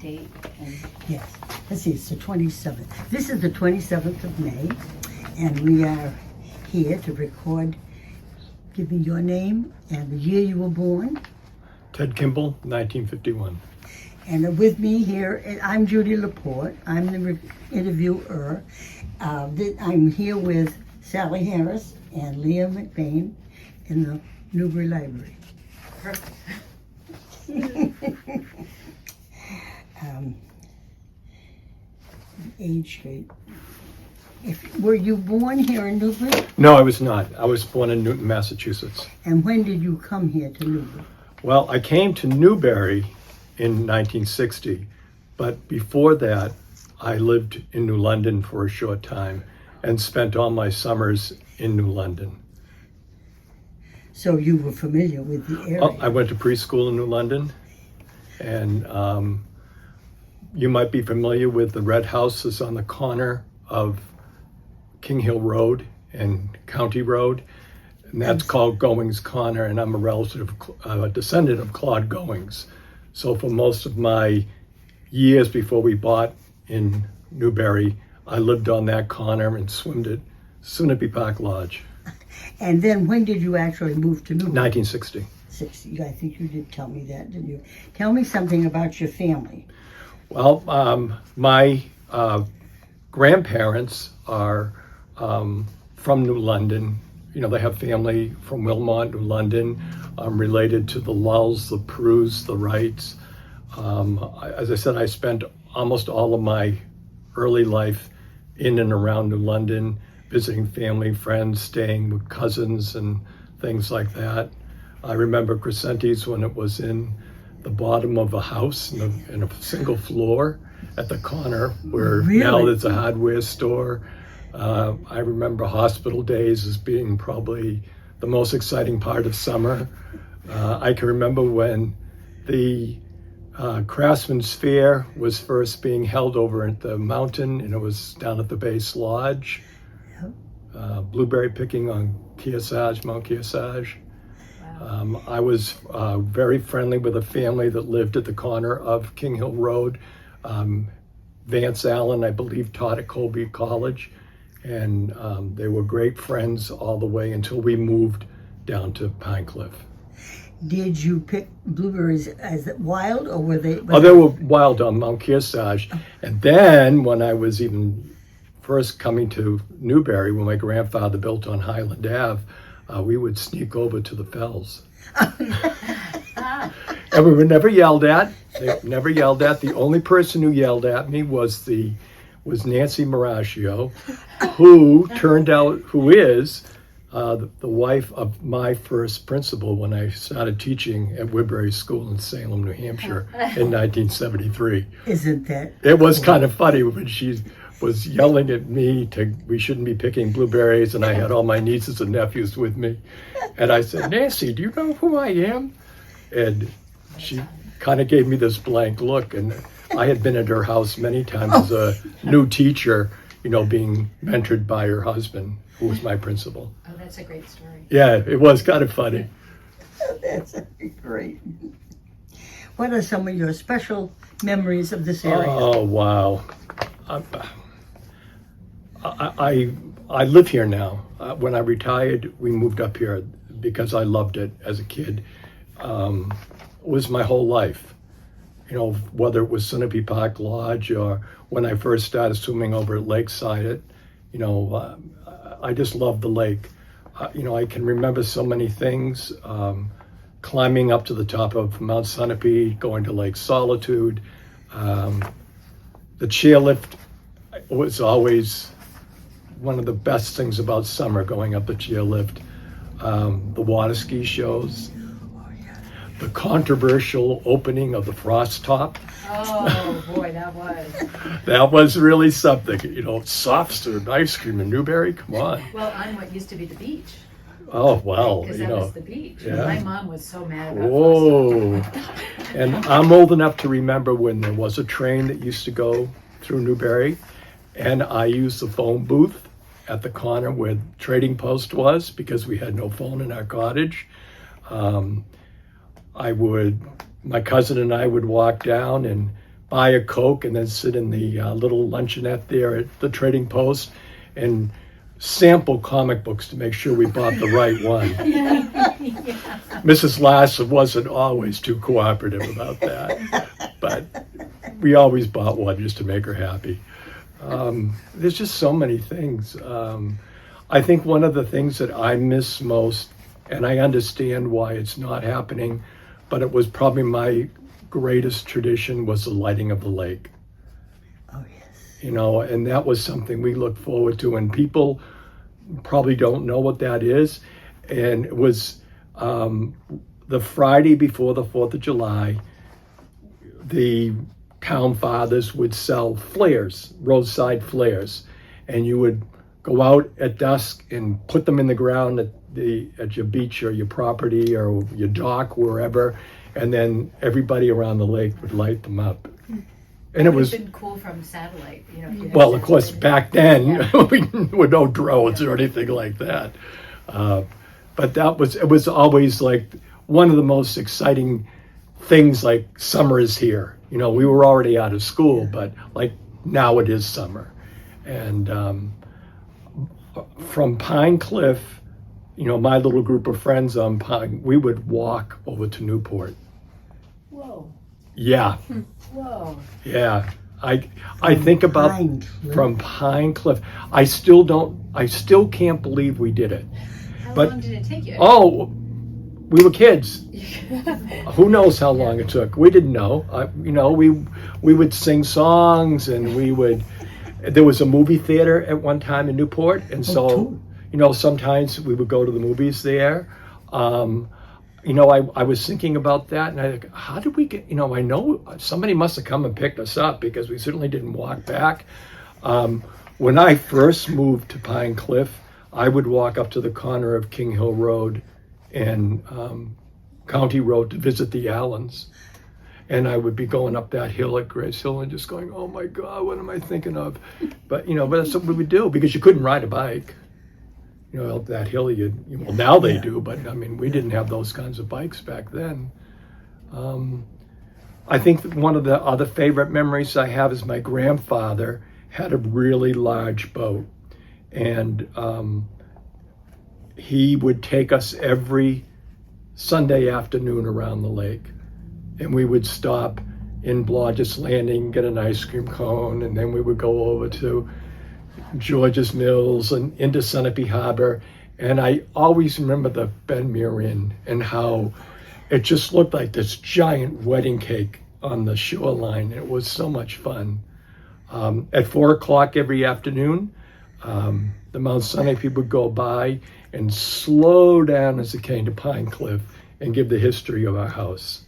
date? And Yes. Let's see, it's the 27th. This is the 27th of May, and we are here to record. Give me your name and the year you were born. Ted Kimball, 1951. And with me here, I'm Judy LaPorte. I'm the interviewer. I'm here with Sally Harris and Leah McBain in the Newbury Library. perfect. Age grade. Were you born here in Newbury? No, I was not. I was born in Newton, Massachusetts. And when did you come here to Newbury? Well, I came to Newbury in 1960, but before that, I lived in New London for a short time and spent all my summers in New London. So you were familiar with the area? I went to preschool in New London, and you might be familiar with the red houses on the corner of King Hill Road and County Road, and that's called Goings Corner, and I'm a descendant of Claude Goings. So for most of my years before we bought in Newbury, I lived on that corner and swimmed at Sunapee Park Lodge. And then when did you actually move to Newbury? 1960. 60. I think you did tell me that, didn't you? Tell me something about your family. Well, my grandparents are from New London. You know, they have family from Wilmot, New London. I'm related to the Lulls, the Peru's, the Wrights. As I said, I spent almost all of my early life in and around New London, visiting family, friends, staying with cousins and things like that. I remember Crescenti's when it was in the bottom of a house in a single floor at the corner where now there's a hardware store. I remember hospital days as being probably the most exciting part of summer. I can remember when the Craftsman's Fair was first being held over at the mountain, and it was down at the base lodge. Blueberry picking on Kearsarge, Mount Kearsarge. Wow. I was very friendly with a family that lived at the corner of King Hill Road. Vance Allen, I believe, taught at Colby College, and they were great friends all the way until we moved down to Pine Cliff. Did you pick blueberries as wild, or were they? They were wild on Mount Kearsarge. And then when I was even first coming to Newbury, when my grandfather built on Highland Ave, we would sneak over to the fells. And we were never yelled at. They never yelled at. The only person who yelled at me was Nancy Maracchio, who is the wife of my first principal when I started teaching at Woodbury School in Salem, New Hampshire in 1973. Isn't that? It was kind of funny when she was yelling at me we shouldn't be picking blueberries, and I had all my nieces and nephews with me. And I said, Nancy, do you know who I am? And she kind of gave me this blank look, and I had been at her house many times as a new teacher, you know, being mentored by her husband, who was my principal. Oh, that's a great story. Yeah, it was kind of funny. That's great. What are some of your special memories of this area? Oh, wow. I live here now. When I retired, we moved up here because I loved it as a kid. It was my whole life. You know, whether it was Sunapee Park Lodge or when I first started swimming over at Lakeside, I just loved the lake. You know, I can remember so many things. Climbing up to the top of Mount Sunapee, going to Lake Solitude. The chairlift was always one of the best things about summer, going up the chairlift. The water ski shows. The controversial opening of the Frost Top. Oh boy, that was. That was really something. You know, soft serve ice cream in Newbury. Come on. Well, on what used to be the beach. Oh well, Because you that know. was the beach. Yeah. My mom was so mad about Whoa. And I'm old enough to remember when there was a train that used to go through Newbury, and I used the phone booth at the corner where Trading Post was because we had no phone in our cottage. My cousin and I would walk down and buy a Coke and then sit in the little luncheonette there at the Trading Post and sample comic books to make sure we bought the right one. Mrs. Lasser wasn't always too cooperative about that, but we always bought one just to make her happy. There's just so many things. I think one of the things that I miss most, and I understand why it's not happening, but it was probably my greatest tradition, was the lighting of the lake. Oh, yes. And that was something we looked forward to, and people probably don't know what that is. And it was the Friday before the 4th of July, the town fathers would sell flares, roadside flares, and you would go out at dusk and put them in the ground at your beach or your property or your dock, wherever, and then everybody around the lake would light them up. And it was been cool from satellite, if you had well, of course, satellite. back then there were no drones or anything like that. But it was always like one of the most exciting things. Like, summer is here. We were already out of school, but like now it is summer. And from Pine Cliff, my little group of friends on Pine, we would walk over to Newport. Whoa, Yeah, whoa. yeah. I think about Pine Cliff. from Pine Cliff. I still can't believe we did it. How But- long did it take you? Oh, we were kids. Who knows how long it took? We didn't know. We would sing songs, and there was a movie theater at one time in Newport, and so cool. Sometimes we would go to the movies there. I was thinking about that, and I think, how did we get? I know somebody must have come and picked us up, because we certainly didn't walk back. When I first moved to Pine Cliff, I would walk up to the corner of King Hill Road and County Road to visit the Allens. And I would be going up that hill at Grace Hill and just going, oh my God, what am I thinking of? But that's what we would do, because you couldn't ride a bike. Up that hill, well, now they do, but we didn't have those kinds of bikes back then. I think that one of the other favorite memories I have is my grandfather had a really large boat, and he would take us every Sunday afternoon around the lake, and we would stop in Blodgett's Landing, get an ice cream cone, and then we would go over to George's Mills and into Sunapee Harbor. And I always remember the Benmere Inn and how it just looked like this giant wedding cake on the shoreline. It was so much fun. At 4:00 every afternoon, the Mount Sunny people would go by and slow down as it came to Pine Cliff and give the history of our house,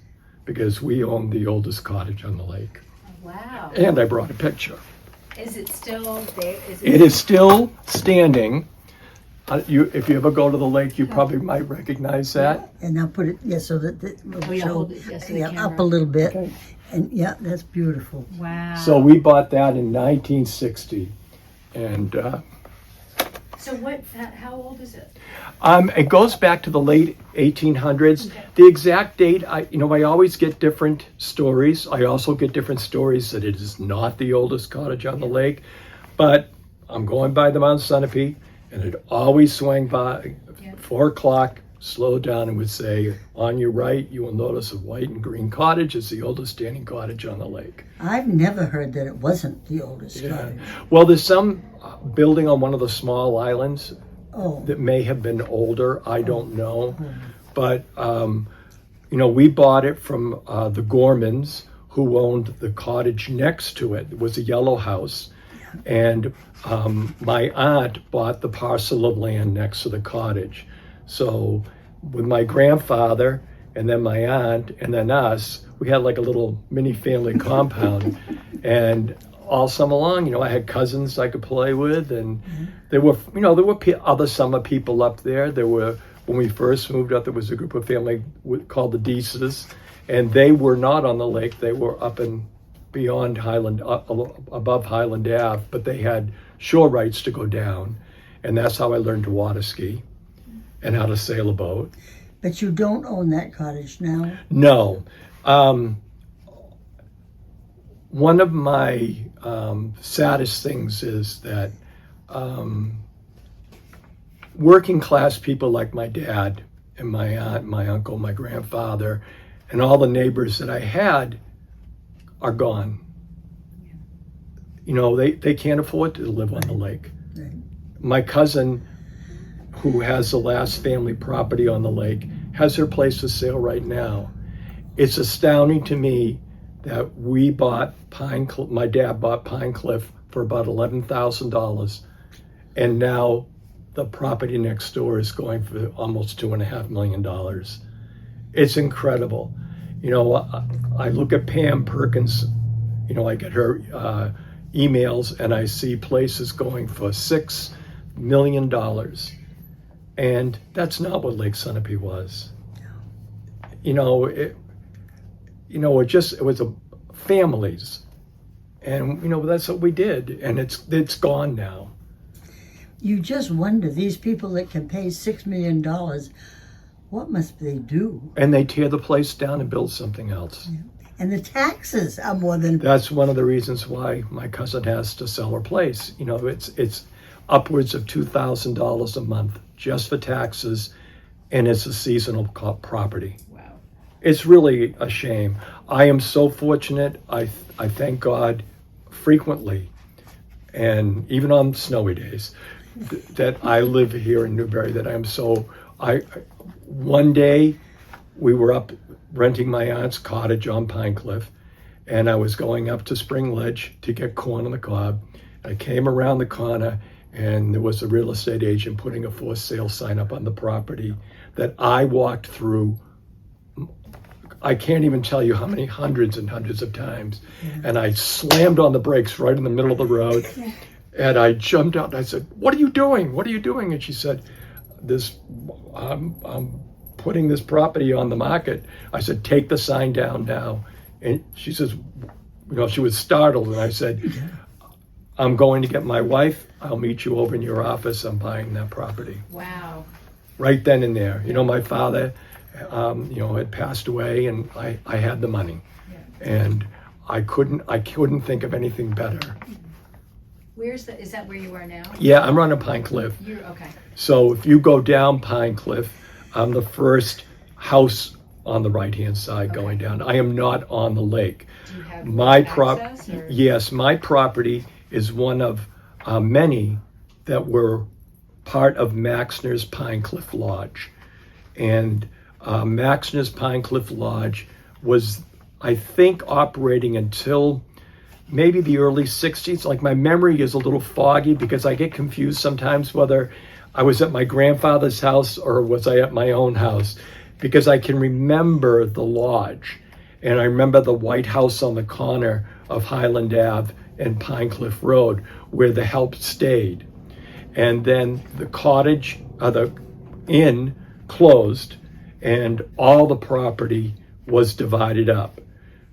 because we owned the oldest cottage on the lake. Wow. And I brought a picture. Is it still there? It is still standing. If you ever go to the lake, you probably might recognize that. And I'll put it, so that Oh, yeah, hold it, yes, to the up camera. a little bit. Okay. And that's beautiful. Wow. So we bought that in 1960. And So how old is it? it goes back to the late 1800s. Okay. The exact date, I always get different stories. I also get different stories that it is not the oldest cottage on the lake. But I'm going by the Mount Sunapee, and it always swung by 4:00, slow down, and would say, on your right, you will notice a white and green cottage. It's the oldest standing cottage on the lake. I've never heard that it wasn't the oldest cottage. Well, there's some building on one of the small islands Oh, that may have been older. I don't know. But, we bought it from the Gormans, who owned the cottage next to it. It was a yellow house. And my aunt bought the parcel of land next to the cottage. So with my grandfather and then my aunt and then us, we had like a little mini family compound. And all summer long, I had cousins I could play with, and there were other summer people up there. When we first moved up, there was a group of family called the Deeses, and they were not on the lake. They were up in beyond Highland, above Highland Ave, but they had shore rights to go down, and that's how I learned to water ski and how to sail a boat. but you don't own that cottage now? No. one of my saddest things is that working class people like my dad and my aunt, my uncle, my grandfather, and all the neighbors that I had are gone. You know, they can't afford to live on the lake. Right. My cousin, who has the last family property on the lake, has her place for sale right now. It's astounding to me that we bought my dad bought Pine Cliff for about $11,000, and now the property next door is going for almost $2.5 million. It's incredible. You know, I look at Pam Perkins, you know, I get her emails and I see places going for $6 million. And that's not what Lake Sunapee was. You know, it was a families. And, you know, that's what we did. And it's gone now. You just wonder, these people that can pay $6 million, what must they do? And they tear the place down and build something else. Yeah. And the taxes are more than... That's one of the reasons why my cousin has to sell her place. You know, it's upwards of $2,000 a month just for taxes, and it's a seasonal property. Wow. It's really a shame. I am so fortunate. I thank God frequently, and even on snowy days, that I live here in Newbury, that I'm so... One day, we were up renting my aunt's cottage on Pine Cliff, and I was going up to Spring Ledge to get corn on the cob. I came around the corner, and there was a real estate agent putting a for sale sign up on the property that I walked through. I can't even tell you how many hundreds and hundreds of times. And I slammed on the brakes right in the middle of the road. And I jumped out and I said, "What are you doing? What are you doing?" And she said, I'm putting this property on the market. I said, "Take the sign down now." And she says, you know, she was startled. And I said, "I'm going to get my wife. I'll meet you over in your office. I'm buying that property." Wow. Right then and there. You know, my father, you know, had passed away, and I had the money. Yeah. And I couldn't think of anything better. Is that where you are now? Yeah, I'm running Pine Cliff. You're okay. So if you go down Pine Cliff, I'm the first house on the right-hand side going down. I am not on the lake. Do you have access? Or? Yes, my property is one of many that were part of Maxner's Pine Cliff Lodge. And Maxner's Pine Cliff Lodge was, I think, operating until maybe the early 60s. Like, my memory is a little foggy because I get confused sometimes whether I was at my grandfather's house or was I at my own house, because I can remember the lodge, and I remember the white house on the corner of Highland Ave and Pine Cliff Road where the help stayed. And then the cottage, the inn closed, and all the property was divided up.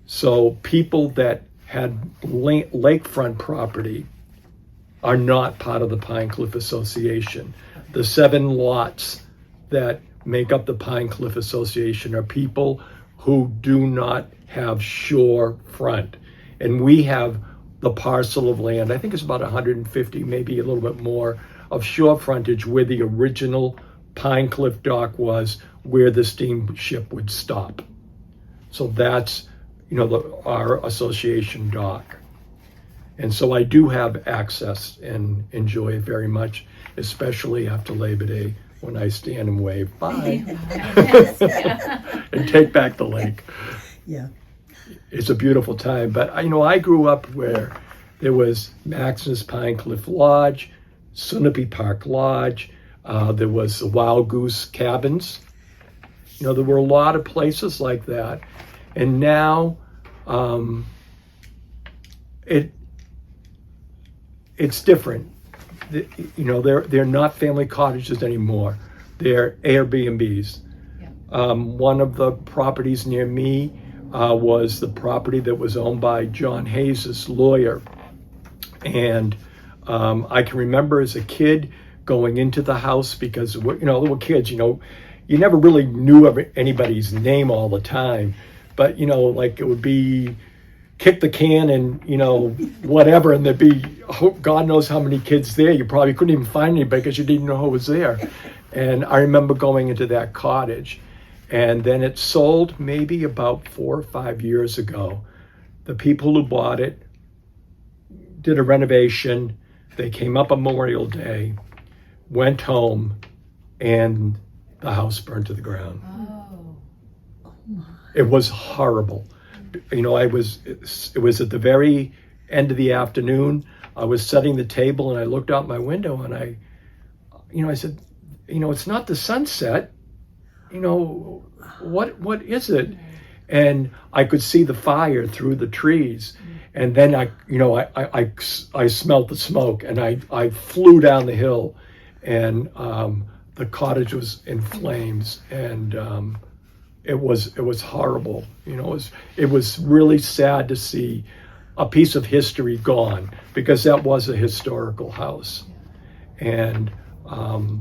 So people that had lakefront property are not part of the Pine Cliff Association. The 7 lots that make up the Pine Cliff Association are people who do not have shore front. And we have the parcel of land, I think it's about 150, maybe a little bit more, of shore frontage where the original Pine Cliff dock was, where the steamship would stop. So that's, you know, our association dock. And so I do have access and enjoy it very much, especially after Labor Day when I stand and wave bye and take back the lake. Yeah. It's a beautiful time. But, you know, I grew up where there was Max's Pine Cliff Lodge, Sunapee Park Lodge, there was the Wild Goose Cabins. You know, there were a lot of places like that. And now it's different. You know, they're not family cottages anymore. They're Airbnbs. Yeah. One of the properties near me was the property that was owned by John Hayes' lawyer. And I can remember as a kid going into the house because, you know, little kids, you know, you never really knew anybody's name all the time. But, you know, like it would be kick the can and, whatever, and there'd be God knows how many kids there. You probably couldn't even find anybody because you didn't know who was there. And I remember going into that cottage, and then it sold maybe about 4 or 5 years ago. The people who bought it did a renovation. They came up on Memorial Day, went home, and the house burned to the ground. Oh. It was horrible. It was at the very end of the afternoon. I was setting the table and I looked out my window and I said, it's not the sunset. What is it? And I could see the fire through the trees. And then I smelled the smoke, and I flew down the hill, and the cottage was in flames, and it was horrible. It was really sad to see a piece of history gone, because that was a historical house, and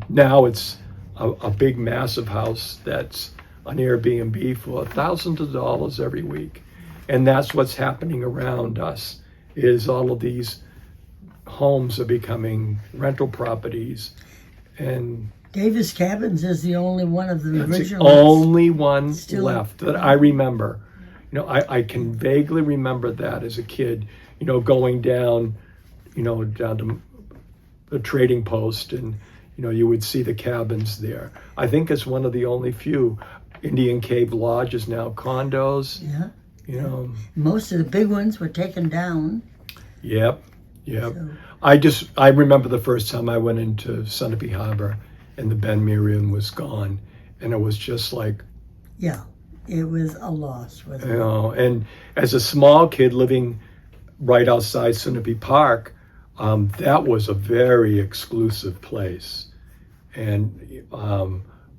now it's a big, massive house that's on Airbnb for thousands of dollars every week. And that's what's happening around us, is all of these homes are becoming rental properties. And Davis Cabins is the only one of the that's the original. only one Still left that I remember. I can vaguely remember that as a kid, going down, down to the trading post, and, you would see the cabins there. I think it's one of the only few. Indian Cave Lodge is now condos. Yeah. Most of the big ones were taken down. Yep. So. I remember the first time I went into Sunapee Harbor and the Ben Miriam was gone, and it was just like, yeah, it was a loss. Wasn't it? And as a small kid living right outside Sunapee Park, that was a very exclusive place, and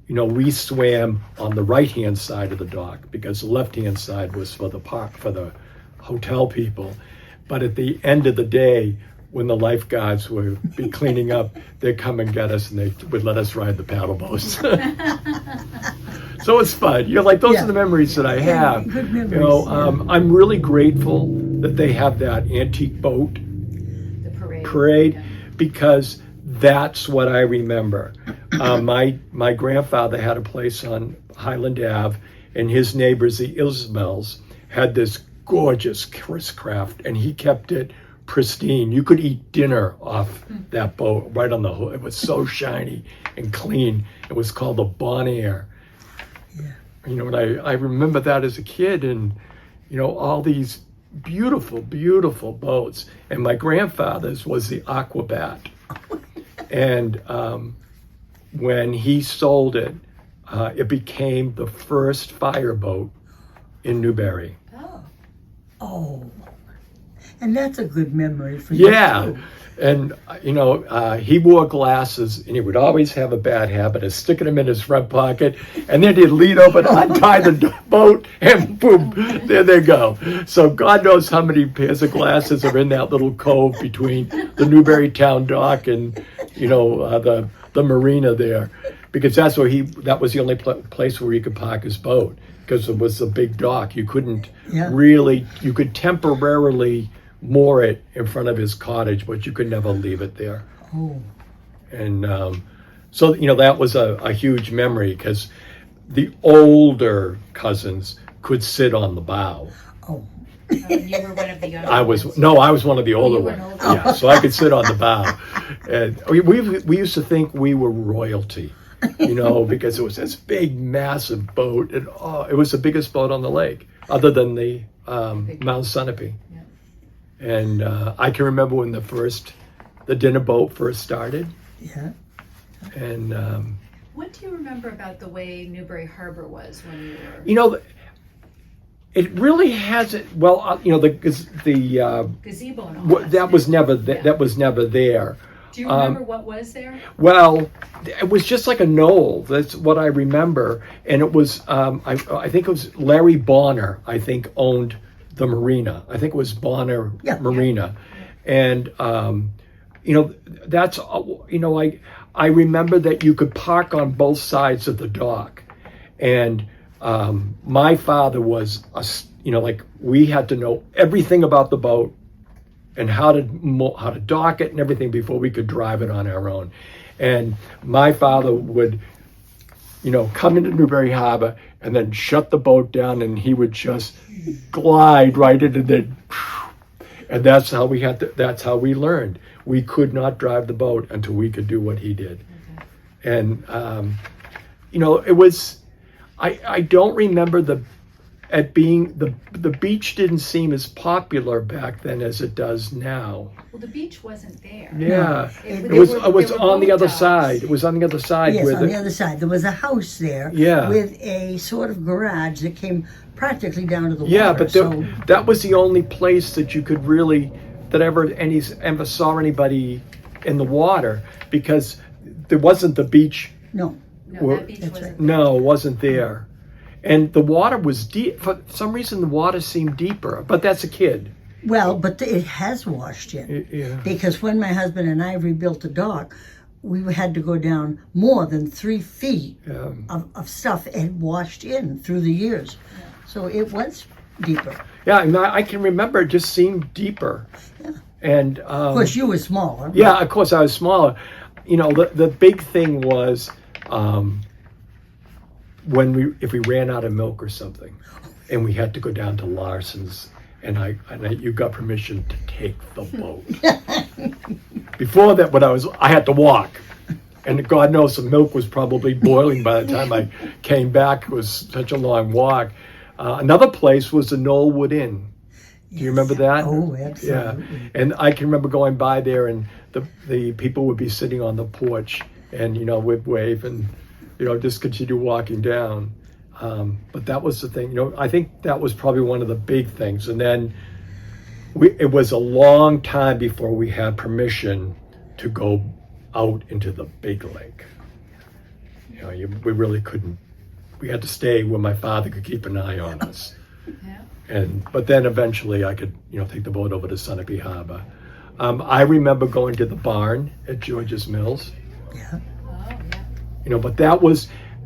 we swam on the right-hand side of the dock because the left-hand side was for the park, for the hotel people. But at the end of the day, when the lifeguards would be cleaning up, they'd come and get us, and they would let us ride the paddle boats. So it's fun. Those are the memories that I have. Good memories. I'm really grateful that they have that antique boat The parade Yeah. because that's what I remember. My grandfather had a place on Highland Ave, and his neighbors, the Ismails, had this gorgeous Chris craft, and he kept it pristine. You could eat dinner off that boat right on the hook. It was so shiny and clean. It was called the Bon Air. Yeah. And I remember that as a kid, and all these beautiful, beautiful boats. And my grandfather's was the Aquabat. And when he sold it, it became the first fireboat in Newbury. Oh, and that's a good memory for you. Yeah. Too. And, he wore glasses, and he would always have a bad habit of sticking them in his front pocket, and then he'd lean over and untie the boat, and boom, there they go. So God knows how many pairs of glasses are in that little cove between the Newbury Town dock and, the marina there, because that was the only place where he could park his boat, because it was a big dock. You couldn't you could temporarily moor it in front of his cottage, but you could never leave it there. Oh. And so that was a huge memory, because the older cousins could sit on the bow. Oh. You were one of the younger I was one of the older you were an ones. older Yeah, so I could sit on the bow. And we used to think we were royalty, because it was this big, massive boat, and it was the biggest boat on the lake, other than the Mount Sunapee. Yeah. And I can remember when the dinner boat first started. Yeah. And What do you remember about the way Newbury Harbor was when you were? It really hasn't. Well, the gazebo and all that? that was never that was never there. Do you remember what was there? Well, it was just like a knoll. That's what I remember. And it was, I think it was Larry Bonner, I think, owned the marina. I think it was Bonner Marina. And, that's, I remember that you could park on both sides of the dock. And my father was, like we had to know everything about the boat and how to dock it and everything before we could drive it on our own. And my father would, come into Newbury Harbor and then shut the boat down, and he would just glide right into the, and that's how that's how we learned. We could not drive the boat until we could do what he did. Okay. And, it was, I don't remember the beach didn't seem as popular back then as it does now. Well, the beach wasn't there. Yeah, it was were on the other boat side. docks. It was on the other side. Yes, on the other side. There was a house there. Yeah. With a sort of garage that came practically down to the Yeah, water. but that was the only place that you could really, that ever saw anybody in the water, because there wasn't the beach. No. No, that beach wasn't there. No, it wasn't there. And the water was deep. For some reason, the water seemed deeper, but that's a kid. Well, but it has washed in. Yeah. Because when my husband and I rebuilt the dock, we had to go down more than 3 feet of stuff and washed in through the years. Yeah. So it was deeper. Yeah, and I can remember it just seemed deeper. Yeah. And of course, you were smaller. Yeah, of course, I was smaller. The big thing was if we ran out of milk or something, and we had to go down to Larson's, and you got permission to take the boat. Before that, I had to walk, and God knows the milk was probably boiling by the time I came back. It was such a long walk. Another place was the Knollwood Inn. Do you remember that? Oh, absolutely. Yeah, and I can remember going by there, and the people would be sitting on the porch, and we'd wave and just continue walking down. But that was the thing. I think that was probably one of the big things. And then it was a long time before we had permission to go out into the big lake. We really couldn't. We had to stay where my father could keep an eye on us. Yeah. But then eventually I could, take the boat over to Sunapee Harbor. I remember going to the barn at George's Mills. Yeah. Oh, yeah. But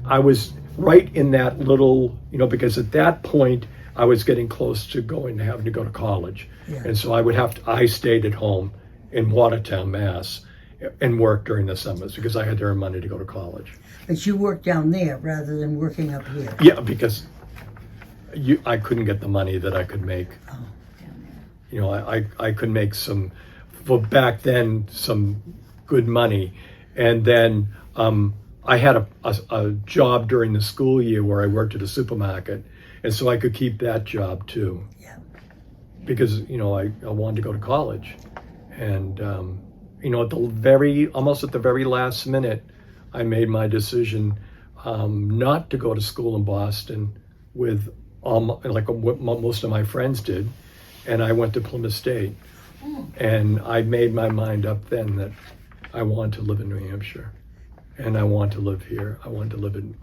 I was right in that little, because at that point I was getting close to having to go to college. Yeah. And so I stayed at home in Watertown, Mass, and worked during the summers because I had to earn money to go to college. But you worked down there rather than working up here. Yeah, because I couldn't get the money that I could make. Oh. I could make back then, some good money. And then I had a job during the school year where I worked at a supermarket, and so I could keep that job too. Yeah. Because I wanted to go to college, and almost at the very last minute, I made my decision not to go to school in Boston with what most of my friends did, and I went to Plymouth State, and I made my mind up then that I wanted to live in New Hampshire. And I want to live here. I want to live in,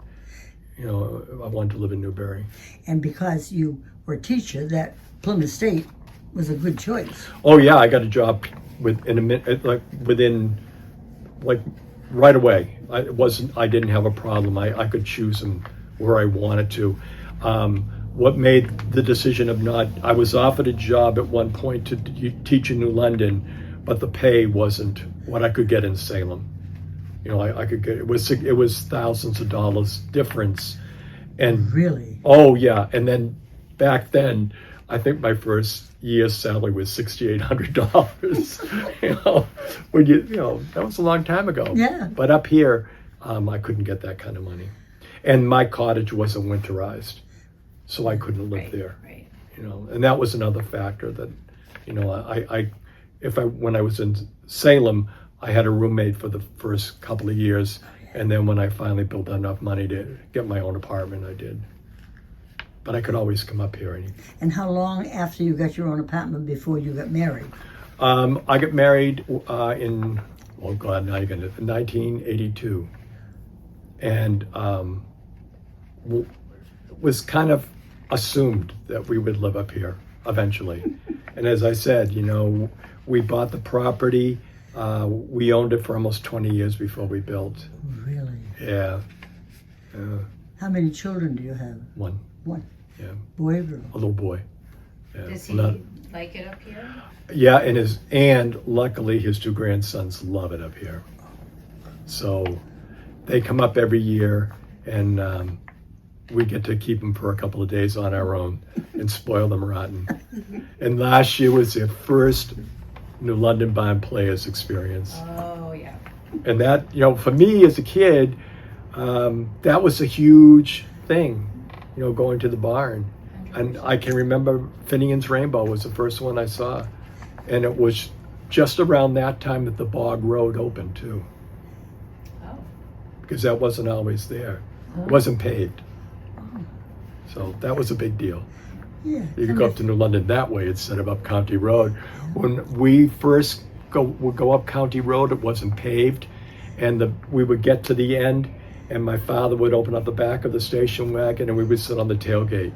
I want to live in Newbury. And because you were a teacher, that Plymouth State was a good choice. Oh yeah, I got a job within right away. I didn't have a problem. I could choose them where I wanted to. What made the decision of not? I was offered a job at one point to teach in New London, but the pay wasn't what I could get in Salem. I could get it was thousands of dollars difference, and really, oh yeah, and then back then, I think my first year's salary was $6,800. When that was a long time ago. Yeah. But up here, I couldn't get that kind of money, and my cottage wasn't winterized, so I couldn't live there. Right. And that was another factor that, when I was in Salem, I had a roommate for the first couple of years, and then when I finally built enough money to get my own apartment, I did. But I could always come up here. And how long after you got your own apartment before you got married? I got married in 1982, and was kind of assumed that we would live up here eventually. And as I said, we bought the property. We owned it for almost 20 years before we built. Really? Yeah. How many children do you have? One. One. Yeah. Boy or girl? A little boy. Yeah. Does he like it up here? Yeah, and luckily his two grandsons love it up here. So they come up every year, and we get to keep them for a couple of days on our own and spoil them rotten. And last year was their first New London Barn Players experience. Oh, yeah. And that, for me as a kid, that was a huge thing, going to the barn. And I can remember Finian's Rainbow was the first one I saw. And it was just around that time that the Bog Road opened too. Oh. Because that wasn't always there. It wasn't paved. So that was a big deal. Yeah. You could go up to New London that way instead of up County Road. When we first would go up County Road, it wasn't paved. And we would get to the end, and my father would open up the back of the station wagon, and we would sit on the tailgate.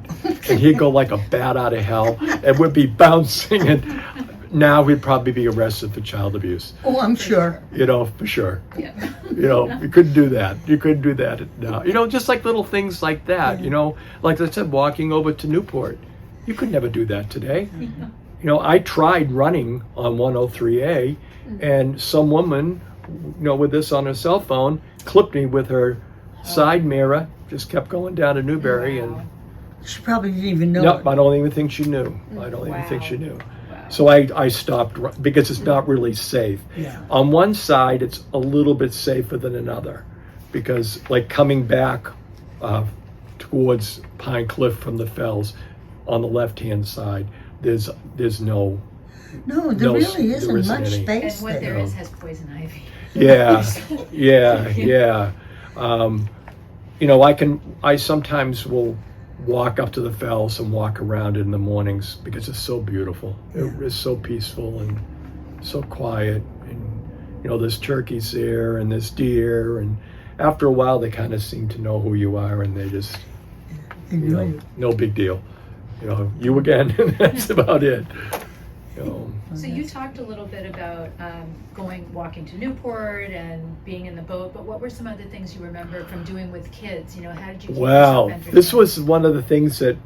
And he'd go like a bat out of hell, and we'd be bouncing. And now we'd probably be arrested for child abuse. Oh, I'm sure. For sure. Yeah. You couldn't do that. You couldn't do that now. Just like little things like that, like I said, walking over to Newport. You could never do that today. I tried running on 103A, and some woman, with this on her cell phone, clipped me with her side mirror, just kept going down to Newbury. Wow. And She probably didn't even know. no, it. I don't even think she knew. I don't even think Wow. she knew. Wow. So I stopped because it's not really safe. Yeah. On one side, it's a little bit safer than another because like coming back towards Pine Cliff from the Fells on the left-hand side, there's no, No, there really there isn't isn't much any. And space what there. there is has poison ivy. yeah. I sometimes will walk up to the Fells and walk around it in the mornings because it's so beautiful. It is so peaceful and so quiet. And, there's turkeys there and there's deer. And after a while, they kind of seem to know who you are and they just, Enjoy it. no big deal. You again, and that's about it. So you talked a little bit about walking to Newport and being in the boat, but what were some other things you remember from doing with kids? How did you keep Wow, yourself this entertained? was one of the things that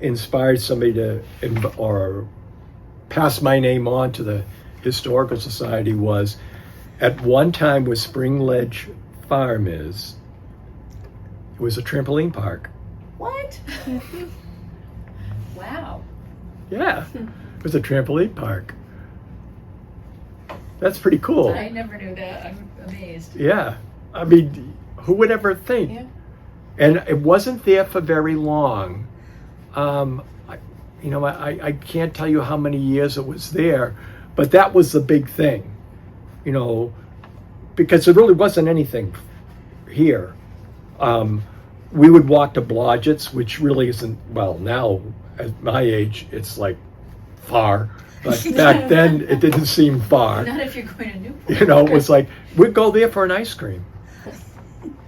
inspired somebody to or pass my name on to the Historical Society was at one time where Spring Ledge Farm is, it was a trampoline park. What? Wow. Yeah, it was a trampoline park. That's pretty cool. I never knew that. I'm amazed. Yeah, I mean, who would ever think? Yeah. And it wasn't there for very long. I can't tell you how many years it was there, but that was the big thing, because there really wasn't anything here. We would walk to Blodgett's, which really isn't, well, now at my age, it's like far, but back then it didn't seem far. Not if you're going to Newport. It was like, we'd go there for an ice cream.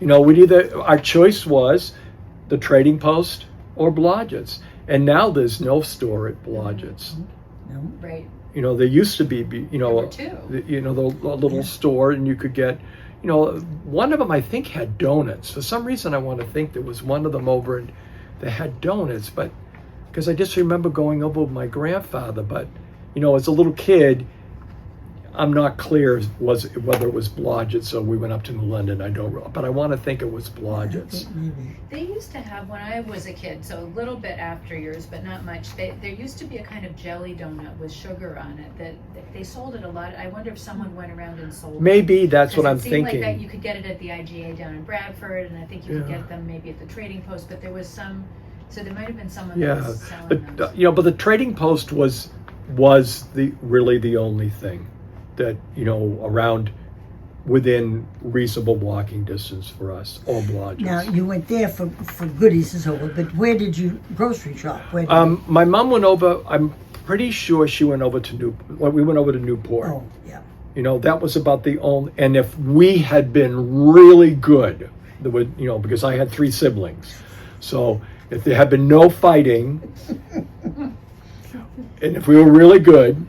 Our choice was the Trading Post or Blodgett's. And now there's no store at Blodgett's. No. Right. There used to be, There were two. the little store, and you could get, one of them I think had donuts. For some reason, I want to think there was one of them over that had donuts, but because I just remember going over with my grandfather. But, as a little kid, I'm not clear whether it was Blodgett's or we went up to New London. I don't know, but I want to think it was Blodgett's. Maybe. They used to have, when I was a kid, so a little bit after yours, but not much, there used to be a kind of jelly donut with sugar on it that they sold it a lot. I wonder if someone went around and sold it. Maybe that's what 'Cause I'm it seemed thinking. like that you could get it at the IGA down in Bradford, and I think you could Yeah. get them maybe at the Trading Post, but there was some, so there might have been someone Yeah, that was selling but those. but the Trading Post was really the only thing that around within reasonable walking distance for us, or Blodgett's. Now, you went there for goodies and so on, but where did you grocery shop? Where did My mom went over. I'm pretty sure she went over to we went over to Newport. Oh, yeah. That was about the only. And if we had been really good, there would because I had 3 siblings, so if there had been no fighting, and if we were really good,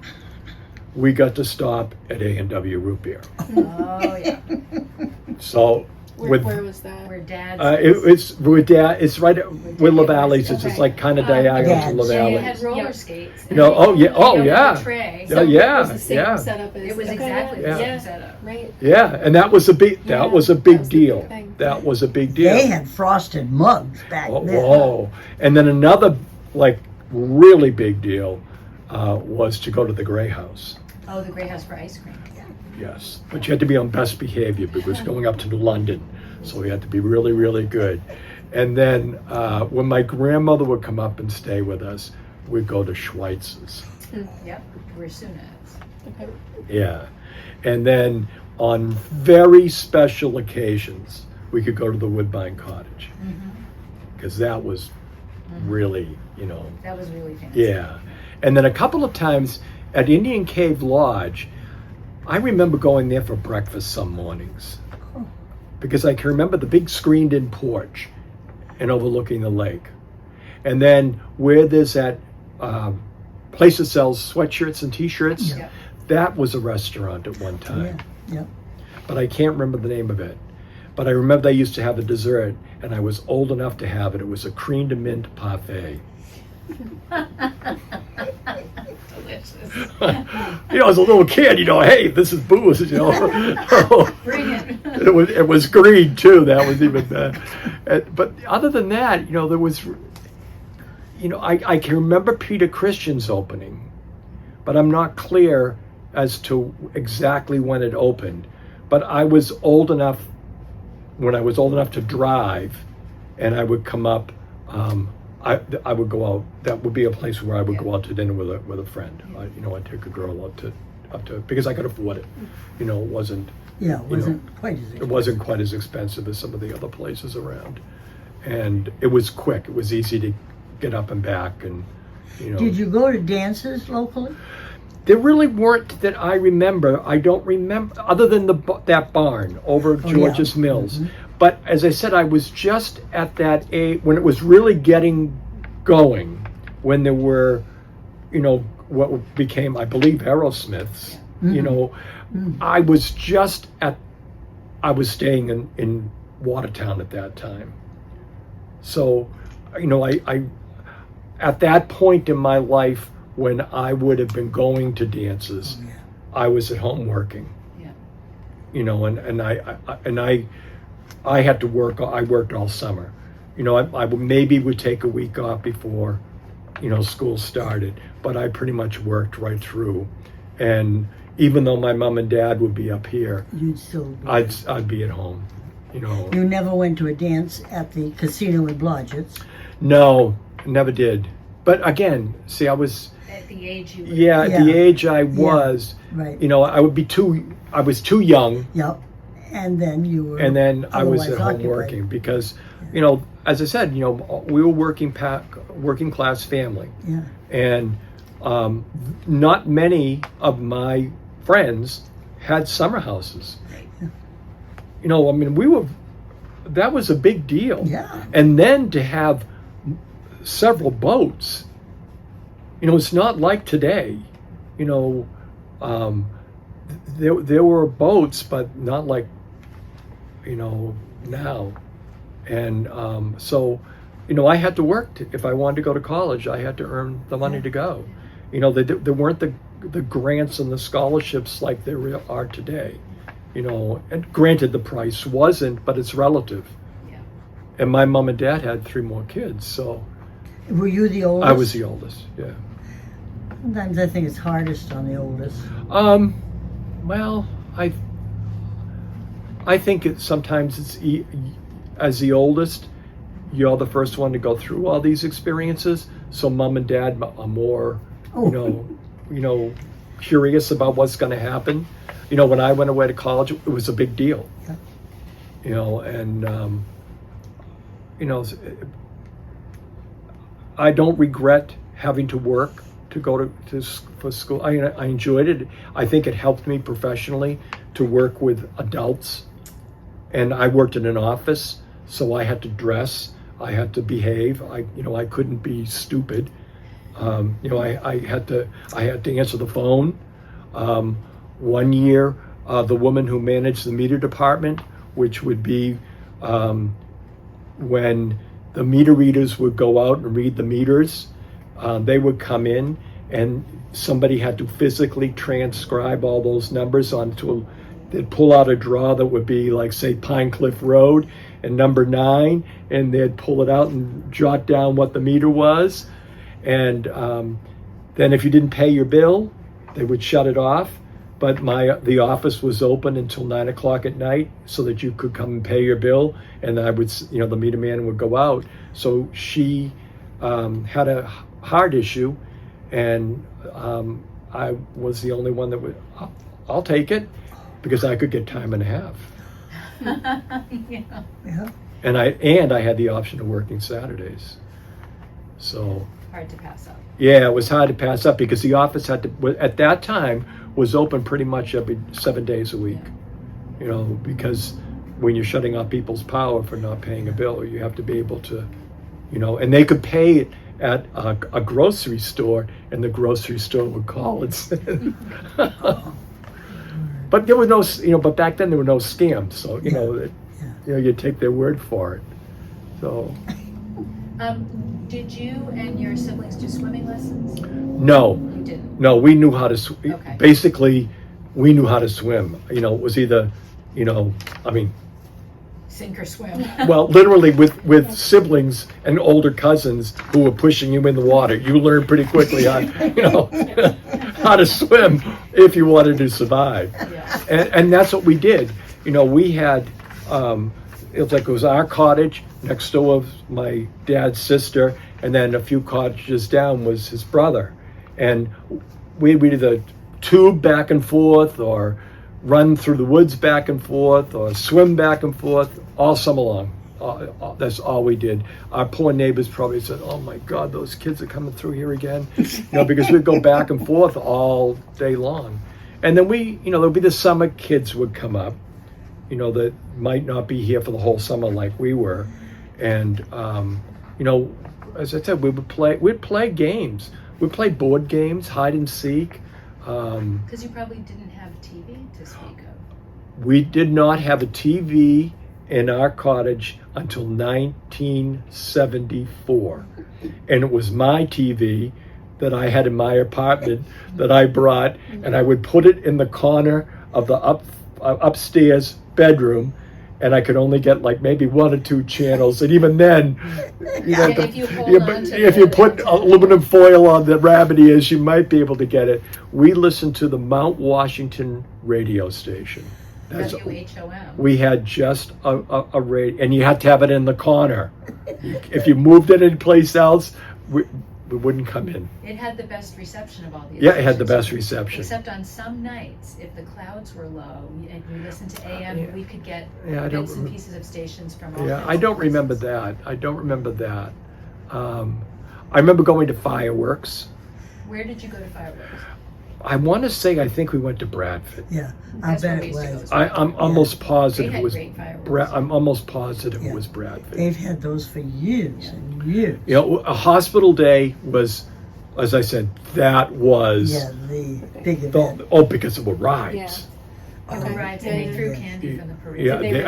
we got to stop at A&W Root Beer. Oh, yeah. So Where was that? Where Dad's. It's right with La Valleys. It's just like kind of diagonal to La Yeah, you Valleys. had roller skates. You know, oh, yeah, oh, You know, yeah. the tray. Yeah, yeah, It was the same yeah. setup as It was okay, exactly the yeah. same setup. Right. Yeah, and that was a big Yeah, that was a that big was the deal. big thing. That was a big deal. They had frosted mugs back Oh, then. whoa. And then another like really big deal was to go to the Grey House. Oh, the Grey House for ice cream. Yes, but you had to be on best behavior because going up to New London, so you had to be really, really good. And then when my grandmother would come up and stay with us, we'd go to Schweitz's. Yep, we're Sooners. Okay. Yeah, and then on very special occasions, we could go to the Woodbine Cottage because that was really, That was really fancy. yeah. And then a couple of times at Indian Cave Lodge, I remember going there for breakfast some mornings because I can remember the big screened-in porch and overlooking the lake. And then where there's that place that sells sweatshirts and T-shirts, Yeah. that was a restaurant at one time. Yeah. But I can't remember the name of it. But I remember they used to have a dessert, and I was old enough to have it. It was a cream de mint parfait. Delicious. As a little kid, hey, this is booze, Bring it. It was green too. That was even bad. But other than that, there was, I can remember Peter Christian's opening, but I'm not clear as to exactly when it opened. But I was old enough, when I was old enough to drive, and I would come up. I would go out. That would be a place where I would go out to dinner with a friend. I'd take a girl up to because I could afford it. It wasn't. Yeah, it wasn't quite as It expensive. wasn't quite as expensive as some of the other places around, and it was quick. It was easy to get up and back, and Did you go to dances locally? There really weren't that I remember. I don't remember other than that barn over Oh, George's yeah. Mills. But as I said, I was just at that age when it was really getting going, when there were, what became, I believe, Aerosmiths. I was just I was staying in Watertown at that time. So, I at that point in my life when I would have been going to dances, I was at home working. Yeah. I had to work. I worked all summer. I maybe would take a week off before, school started, but I pretty much worked right through. And even though my mom and dad would be up here, You'd still be. I'd be at home. You never went to a dance at the casino in Blodgett's? No, never did. But again, see, I was. At the age you were. Yeah, at the Yeah. age I was, Right. I was too young, Yep. And then you were. and then I was otherwise at home occupied. working because, as I said, we were working class family, Yeah. and not many of my friends had summer houses. That was a big deal. Yeah. And then to have several boats, it's not like today, there were boats, but not like, now. And so, I had to work. If I wanted to go to college, I had to earn the money to go. There weren't the grants and the scholarships like there are today. And granted the price wasn't, but it's relative. Yeah. And my mom and dad had 3 more kids, so Were you the oldest? I was the oldest, yeah. Sometimes I think it's hardest on the oldest. Well, I think sometimes as the oldest, you're the first one to go through all these experiences, so mom and dad are more, curious about what's going to happen. When I went away to college, it was a big deal. Yeah. And I don't regret having to work to go for school. I enjoyed it. I think it helped me professionally to work with adults. And I worked in an office, so I had to dress. I had to behave. I couldn't be stupid. I had to answer the phone. One year, the woman who managed the meter department, which would be when the meter readers would go out and read the meters, they would come in and somebody had to physically transcribe all those numbers they'd pull out a drawer that would be like, say, Pine Cliff Road and number 9, and they'd pull it out and jot down what the meter was. And then if you didn't pay your bill, they would shut it off. But the office was open until 9 o'clock at night so that you could come and pay your bill. And I would, the meter man would go out. So she had a heart issue, and I was the only one that would, I'll take it, because I could get time and a half. Yeah. Yeah. And I had the option of working Saturdays. So Hard to pass up. yeah, it was hard to pass up because the office at that time was open pretty much every 7 days a week. Because when you're shutting off people's power for not paying a bill, you have to be able to, and they could pay it at a grocery store, and the grocery store would call and send. But there was no, but back then there were no scams, so you take their word for it. So. Did you and your siblings do swimming lessons? No. You didn't? No, we knew how to swim. Okay. Basically, we knew how to swim. It was either, Sink or swim? well, literally with siblings and older cousins who were pushing you in the water, you learn pretty quickly how, how to swim if you wanted to survive. Yeah. And that's what we did. We had, it was our cottage next door of my dad's sister, and then a few cottages down was his brother. And we'd either tube back and forth, or run through the woods back and forth, or swim back and forth all summer long. That's all we did. Our poor neighbors probably said, "Oh my God, those kids are coming through here again," because we'd go back and forth all day long. And then there'd be the summer kids would come up, that might not be here for the whole summer like we were. And, as I said, we'd play games. We'd play board games, hide and seek. Because you probably didn't have TV to speak of. We did not have a TV in our cottage until 1974. And it was my TV that I had in my apartment that I brought, and I would put it in the corner of the upstairs bedroom, and I could only get like maybe 1 or 2 channels, and even then, if you put aluminum foil on the rabbit ears, you might be able to get it. We listened to the Mount Washington radio station. WHOM. We had just a radio, and you had to have it in the corner. If you moved it anyplace else, we wouldn't come in. It had the best reception of all the Yeah, it had the stations. best reception. Except on some nights, if the clouds were low and we listened to AM, we could get I don't bits and pieces of stations from all Yeah, kinds I of don't places. remember that. I remember going to fireworks. Where did you go to fireworks? I want to say I think we went to Bradford. Yeah, I That's where bet we it used to go was. to. I'm almost positive They it had was. great fireworks. I'm almost positive Yeah. it was Bradford. They've had those for years and years. A hospital day was, as I said, that was Yeah, the big event. because there were rides. The rides, and they threw Yeah. candy from the parade. Yeah, Did they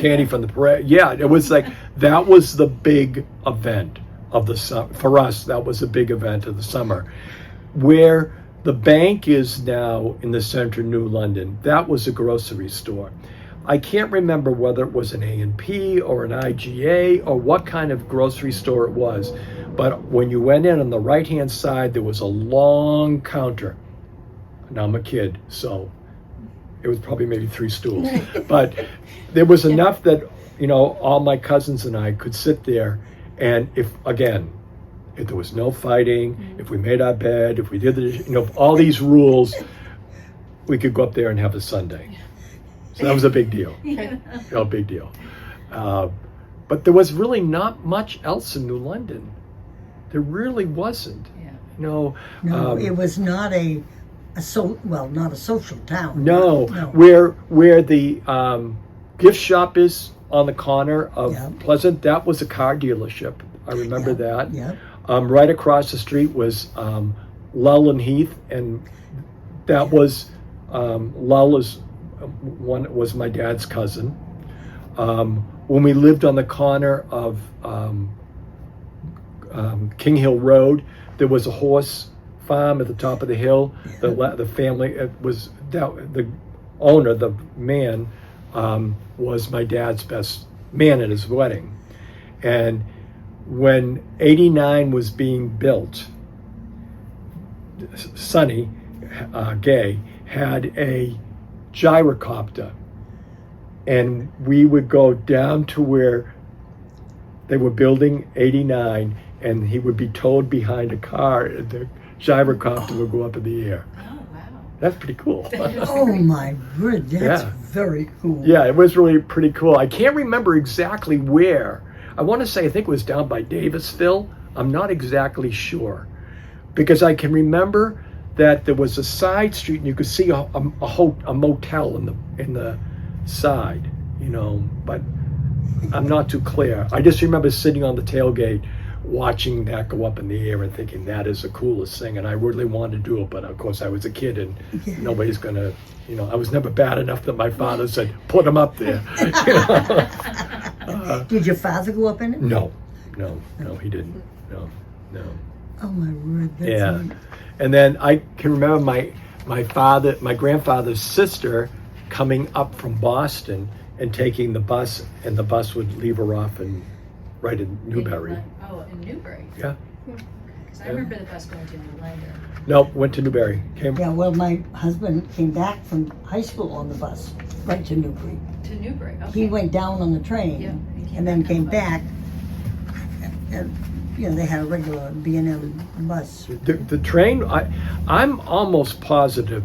candy from the parade. Yeah, it was like that was the big event of the summer for us. That was a big event of the summer. Where the bank is now in the center of New London, that was a grocery store. I can't remember whether it was an A&P or an IGA or what kind of grocery store it was, but when you went in on the right-hand side, there was a long counter. Now I'm a kid, so it was probably maybe 3 stools, but there was enough that all my cousins and I could sit there, and if there was no fighting, if we made our bed, if we did all these rules, we could go up there and have a sundae. So that was a big deal. A big deal. But there was really not much else in New London. There really wasn't. Yeah. No, it was not not a social town. No, No. where the gift shop is on the corner of Yeah. Pleasant, that was a car dealership. I remember that. Yeah. Right across the street was Lull and Heath, and that was Lull was my dad's cousin. when we lived on the corner of King Hill Road, there was a horse farm at the top of the hill. The family, the owner, the man, was my dad's best man at his wedding. And when 89 was being built, Sonny Gay had a gyrocopter, and we would go down to where they were building 89, and he would be towed behind a car, and the gyrocopter would go up in the air. Oh, wow. That's pretty cool. Oh my word, that's Yeah. very cool. Yeah, it was really pretty cool. I can't remember exactly where. I want to say, I think it was down by Davisville. I'm not exactly sure, because I can remember that there was a side street and you could see a motel in the side, you know, but I'm not too clear. I just remember sitting on the tailgate watching that go up in the air and thinking that is the coolest thing, and I really wanted to do it, but of course I was a kid and nobody's gonna, you know, I was never bad enough that my father said put him up there. You know? Did your father go up in it? No, he didn't. No. Oh my word, that's Yeah, neat. and then I can remember my grandfather's sister coming up from Boston and taking the bus, and the bus would leave her off right in Newbury. Oh, in Newbury. Yeah. Because I remember the bus going to London. No, went to Newbury. Yeah, well, my husband came back from high school on the bus, right to Newbury. To Newbury, okay. He went down on the train Yeah, he and then back on came the bus. back. And, you know, they had a regular B&M bus. The train. I'm almost positive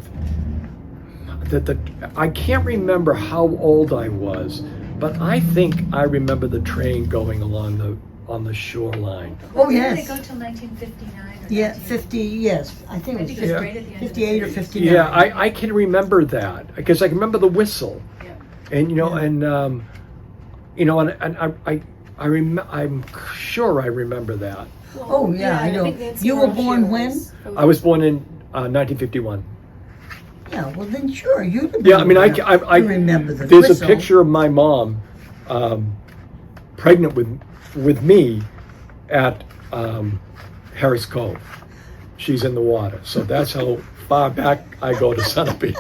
that I can't remember how old I was, but I think I remember the train going along on the shoreline. Oh, Didn't yes. they go till 1959 or Yeah, 19 50, yes. I think it was I think 50, it was right at the end of the 58 or 50s. 59. Yeah, I can remember that because I can remember the whistle, Yeah. and you know, Yeah. and you know, and I'm sure I remember that. Oh, yeah, I know. think Nancy You were Roche born when? was- I was born in 1951. Yeah, well then sure, you Yeah, I mean, I you remember the there's whistle. a picture of my mom, pregnant with me, at Harris Cove. She's in the water, so that's how far back I go to Sunapee.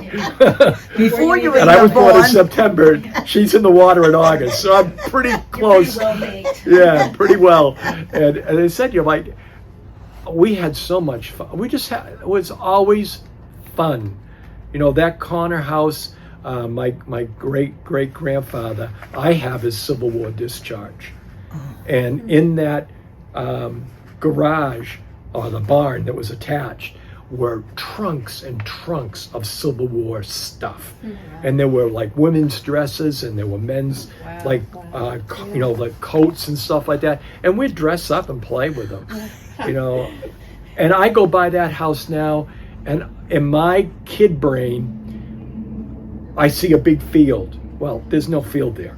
Before you were And I was born in born. September. She's in the water in August, so I'm pretty close. Pretty well baked. Yeah, pretty well. And they said, you're like, we had so much fun. It was always fun. You know, that corner house, my great grandfather, I have his Civil War discharge. And in that garage, or the barn that was attached, were trunks and trunks of Civil War stuff. And there were like women's dresses, and there were men's like you know, like coats and stuff like that, and we'd dress up and play with them, you know. And I go by that house now, and in my kid brain I see a big field. Well, there's no field there.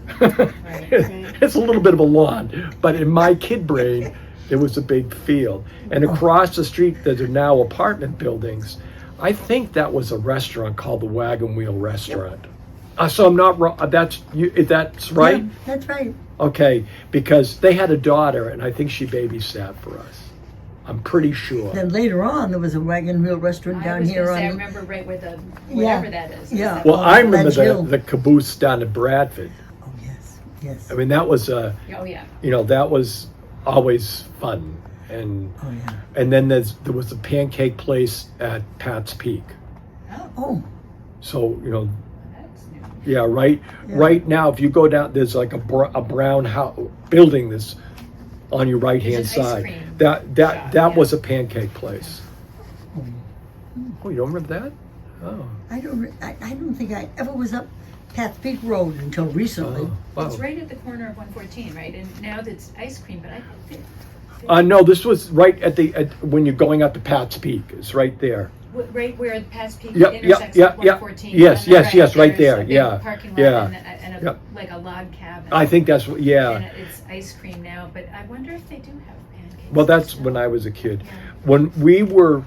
It's a little bit of a lawn, but in my kid brain there was a big field. And across the street there are now apartment buildings. I think that was a restaurant called the Wagon Wheel Restaurant. So I'm not wrong. That's right? Yeah, that's right. Okay, because they had a daughter, and I think she babysat for us. I'm pretty sure. Then later on, there was a wagon wheel restaurant I down was here gonna say, I on. remember right where the, whatever that is. Is Yeah. that- Well, I remember Ledge Hill. the caboose down in Bradford. Oh yes, yes. I mean, that was Oh, yeah. you know, that was always fun. And Oh yeah. and then there was a pancake place at Pat's Peak. Oh, So, you know, That's new. yeah, right now, if you go down, there's like a brown house building that's on your right hand There's an ice side. cream That shop, yeah. was a pancake place. Oh, you don't remember that? Oh, I don't think I ever was up Pat's Peak Road until recently. oh, wow. It's right at the corner of 114, right? And now that's ice cream, but I think No, this was right at when you're going up to Pat's Peak. It's right there. right where the Pat's Peak Yep, intersects yep, with yep. 114. Yes, on the yes, right there's there, a big yeah, parking lot yeah, and yep. like a log cabin. I think that's what. Yeah. And it's ice cream now, but I wonder if they do have pancakes. Well, that's still. when I was a kid. Yeah. When we were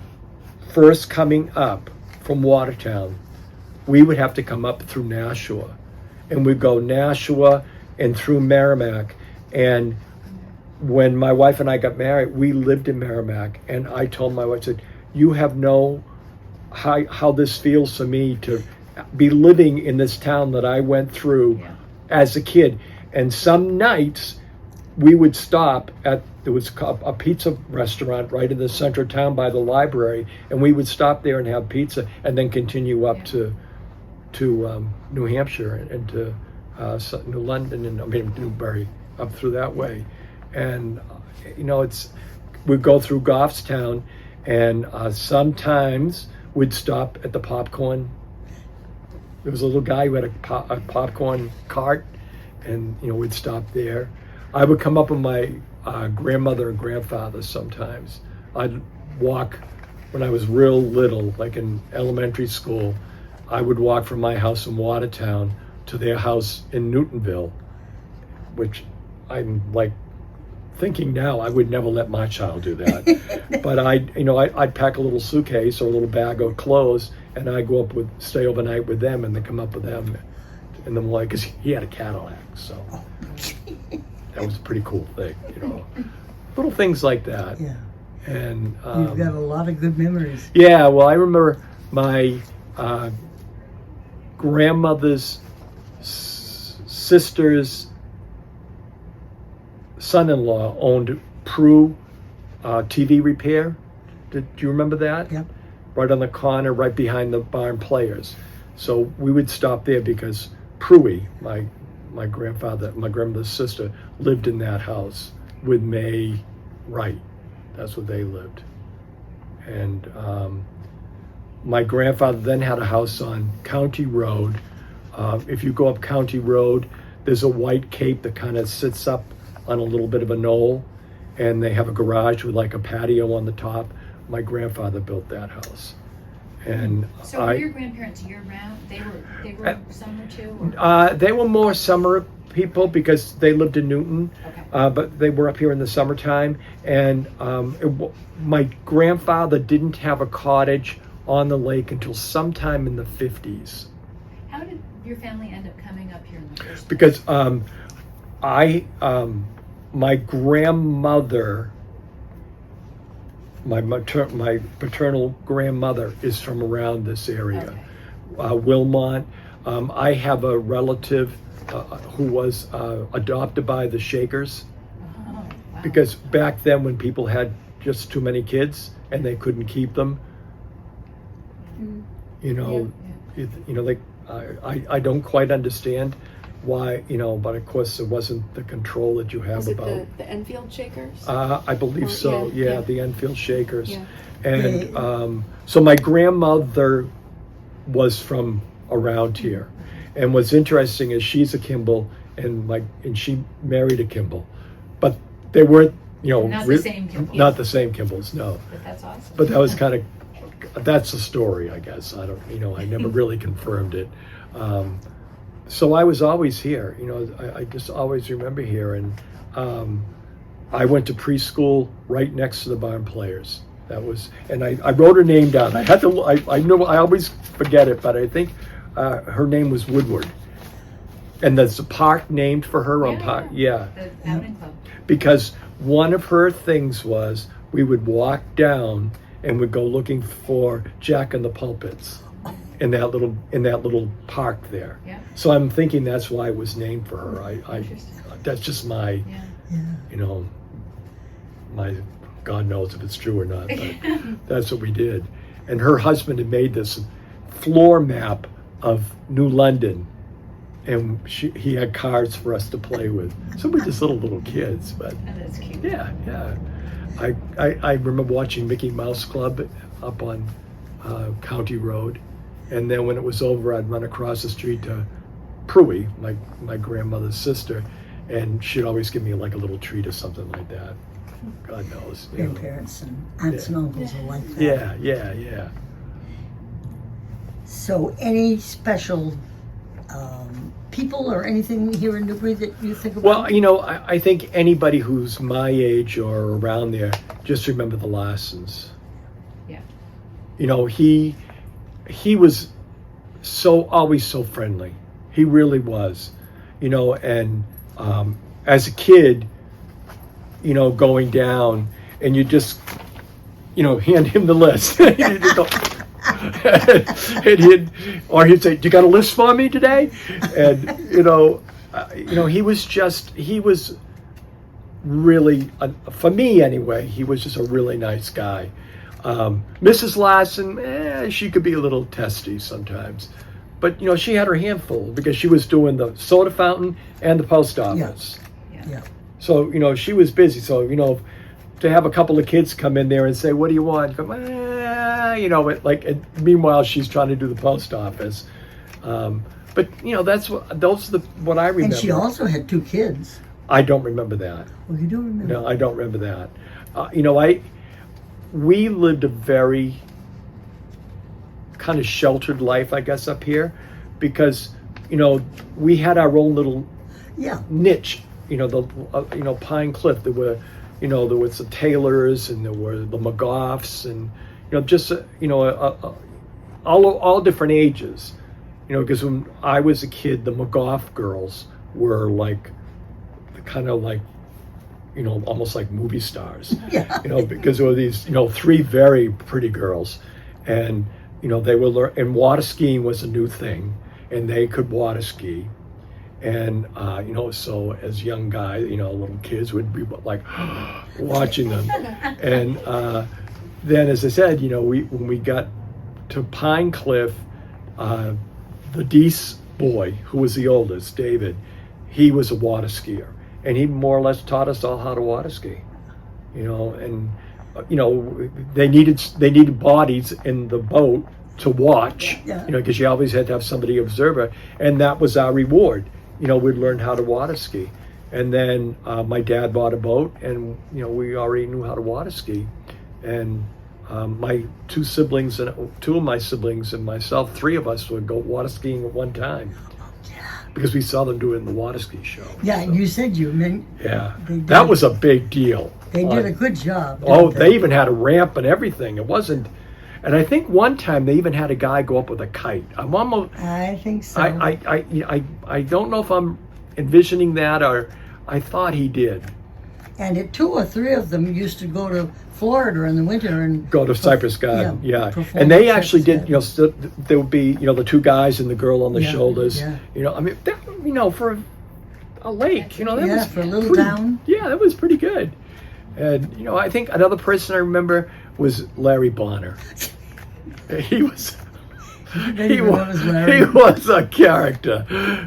first coming up from Watertown, we would have to come up through Nashua. And we'd go Nashua, and through Merrimack. And when my wife and I got married, we lived in Merrimack, and I told my wife, I said, you have no how this feels for me to be living in this town that I went through as a kid. And some nights we would stop at, there was a pizza restaurant right in the center of town by the library, and we would stop there and have pizza and then continue up to New Hampshire and to New London and Newbury, up through that way. And we'd go through Goffstown, and sometimes we'd stop at the popcorn. There was a little guy who had a popcorn cart, and we'd stop there. I would come up with my grandmother and grandfather sometimes. I'd walk when I was real little, like in elementary school. I would walk from my house in Watertown to their house in Newtonville, which I'm like thinking now I would never let my child do that. But I'd pack a little suitcase or a little bag of clothes, and I'd go up stay overnight with them, and then come up with them in the morning, because he had a Cadillac, so that was a pretty cool thing, little things like that. Yeah. And you've got a lot of good memories. Yeah, well, I remember my grandmother's sister's son-in-law owned Prue TV repair. Do you remember that? Yep. Right on the corner, right behind the Barn Players. So we would stop there because Prue, my grandmother's sister, lived in that house with May Wright. That's where they lived. And my grandfather then had a house on County Road. If you go up County Road, there's a white cape that kind of sits up on a little bit of a knoll, and they have a garage with like a patio on the top. My grandfather built that house. And so were your grandparents year-round? They were summer too? Or? They were more summer people because they lived in Newton. Okay. But they were up here in the summertime. And my grandfather didn't have a cottage on the lake until sometime in the 50s. How did your family end up coming up here in the first place? Because my grandmother, my paternal grandmother is from around this area. Okay. Wilmot. I have a relative who was adopted by the Shakers. Oh, wow. Because back then when people had just too many kids and they couldn't keep them, I don't quite understand why, but of course it wasn't the control that you have Was it about the Enfield Shakers? I believe so. Yeah. The Enfield Shakers. Yeah. And so my grandmother was from around here, and what's interesting is she's a Kimball, and she married a Kimball, but they weren't Not the same Kimballs. not the same Kimbals, no. But that's awesome. But that was that's the story, I guess. I don't, I never really confirmed it. So I was always here, I just always remember here. And I went to preschool right next to the Barn Players. And I wrote her name down. I had to, I know, I always forget it, but I think her name was Woodward. And there's a park named for her on park. Yeah. The Outing Club. Because one of her things was we would walk down and would go looking for Jack in the Pulpits in that little park there. Yeah. So I'm thinking that's why it was named for her. Interesting. That's just my, Yeah. my God knows if it's true or not, but that's what we did. And her husband had made this floor map of New London, and he had cards for us to play with. So we're just little kids, but Oh, that's cute. yeah. I remember watching Mickey Mouse Club up on County Road, and then when it was over, I'd run across the street to Prue, my grandmother's sister, and she'd always give me like a little treat or something like that. God knows. Grandparents and aunts and uncles are like that. Yeah. So any special people or anything here in Newbury that you think about? Well, I think anybody who's my age or around there, just remember the Larsons. Yeah. He was always so friendly. He really was. And as a kid, going down, and you just, hand him the list. And he'd go, or he'd say, "You got a list for me today?" And he was really, for me anyway, he was just a really nice guy. Mrs. Larson, she could be a little testy sometimes, but she had her handful because she was doing the soda fountain and the post office. Yeah. So she was busy. So to have a couple of kids come in there and say, "What do you want?" Go, and meanwhile she's trying to do the post office. But those are what I remember. And she also had 2 kids. I don't remember that. Well, you don't remember? No, I don't remember that. We lived a very kind of sheltered life, I guess, up here, because we had our own little niche. The Pine Cliff. There was the Taylors, and there were the McGoffs, and just all different ages. Because when I was a kid, the McGoff girls were kind of like almost like movie stars. Yeah. Because there were these 3 very pretty girls, and they were and water skiing was a new thing, and they could water ski. And so as young guys, little kids would be like watching them. And then, as I said, when we got to Pine Cliff, the Deese boy, who was the oldest, David, he was a water skier, and he more or less taught us all how to water ski. And they needed bodies in the boat to watch. Yeah. Because you always had to have somebody observer, and that was our reward. We'd learn how to water ski. And then my dad bought a boat, and we already knew how to water ski. And my 2 siblings, and 2 of my siblings and myself, 3 of us would go water skiing at one time, because we saw them do it in the water ski show. Yeah, so, you said you meant. Yeah, that was a big deal. They did a good job. They even had a ramp and everything. It wasn't. And I think one time they even had a guy go up with a kite. I'm almost. I think so. I don't know if I'm envisioning that, or I thought he did. And 2 or 3 of them used to go to Florida in the winter and go to Cypress Garden. Yeah. perform And they at actually Cypress did. There would be the 2 guys and the girl on the shoulders. Yeah. I mean, that, for a lake, that was for a little pretty, town. Yeah, that was pretty good. And I think another person I remember was Larry Bonner. He was. He was a character.